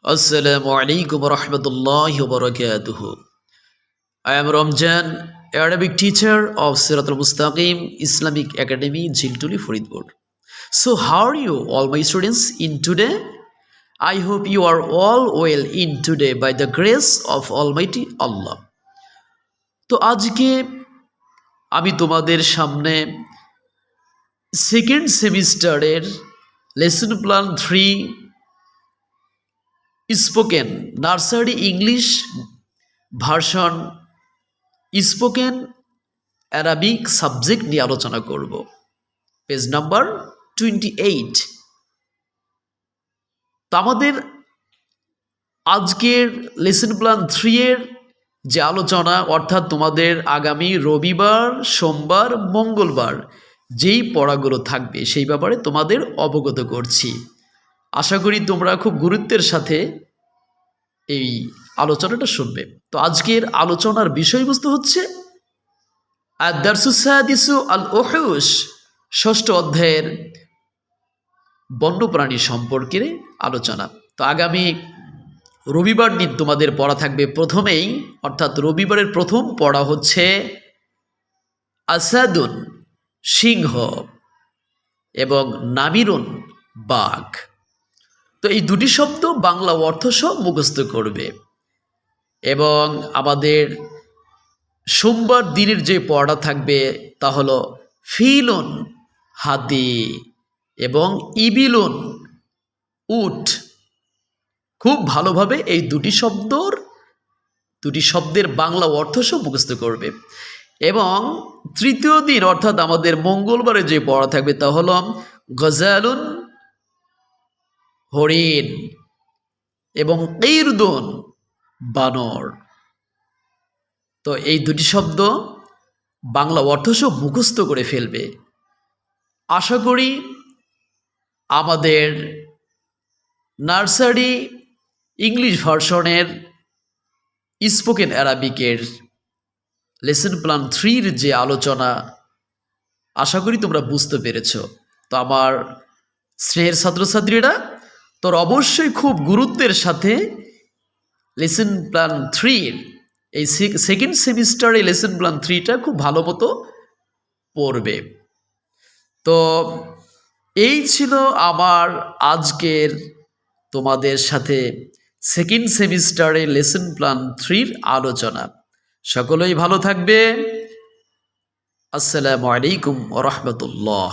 Assalamu alaikum wa rahmatullahi wa barakatuh. I am Ramjan, Arabic teacher of Sirat al-Mustaqim Islamic Academy, Jiltuli, Faridpur. So how are you all my students in today? I hope you are all well in today by the grace of Almighty Allah. তো আজকে আমি তোমাদের সামনে second সেমিস্টারের lesson plan 3 spoken nursery English version spoken Arabic subject নিয়ে আলোচনা করব। Page number 28। তো আমাদের আজকের লেসন প্ল্যান 3 এর যে আলোচনা, অর্থাৎ তোমাদের আগামী রবিবার, সোমবার, মঙ্গলবার যেই পড়াগুলো থাকবে সেই ব্যাপারে তোমাদের অবগত করছি। আশা করি তোমরা খুব গুরুত্বের সাথে এই আলোচনাটা শুনবে। তো আজকের আলোচনার বিষয়বস্তু হচ্ছে আদ-দারসুস সাদিসু আল-উহুশ, ষষ্ঠ অধ্যায়ের বন্যপ্রাণী সম্পর্কে আলোচনা। তো আগামী রবিবার দিন তোমাদের পড়া থাকবে প্রথমেই, অর্থাৎ রবিবারের প্রথম পড়া হচ্ছে আসাদুন, সিংহ, এবং নামিরুন, বাঘ। তো এই দুটি শব্দ বাংলা অর্থ সহ মুখস্থ করবে। এবং আমাদের সোমবার দিনের যে পড়া থাকবে তা হলো ফিলুন, হাতি, এবং ইবিলুন, উট। খুব ভালোভাবে এই দুটি শব্দের বাংলা অর্থ সহ মুখস্থ করবে। এবং তৃতীয় দিন অর্থাৎ আমাদের মঙ্গলবারে যে পড়া থাকবে তা হলো গজালুন, হরিণ, এবং কিরদুন, বানর। তো এই দুটি শব্দ বাংলা অর্থ সহ মুখস্থ করে ফেলবে। আশা করি আমাদের নার্সারি ইংলিশ ভার্সনের স্পোকেন অ্যারাবিকের লেসন প্ল্যান 3 যে আলোচনা, আশা করি তোমরা বুঝতে পেরেছ। তো আমার স্নেহের ছাত্রছাত্রীরা, তোর অবশ্যই খুব গুরুত্বের সাথে লেসন প্ল্যান 3 এই সেকেন্ড সেমিস্টারে লেসন প্ল্যান 3টা খুব ভালো মতো পড়বে। তো এই ছিল আমার আজকের তোমাদের সাথে সেকেন্ড সেমিস্টারে লেসন প্ল্যান 3 আলোচনা। সকলেই ভালো থাকবে। আসসালামু আলাইকুম ওয়া রাহমাতুল্লাহ।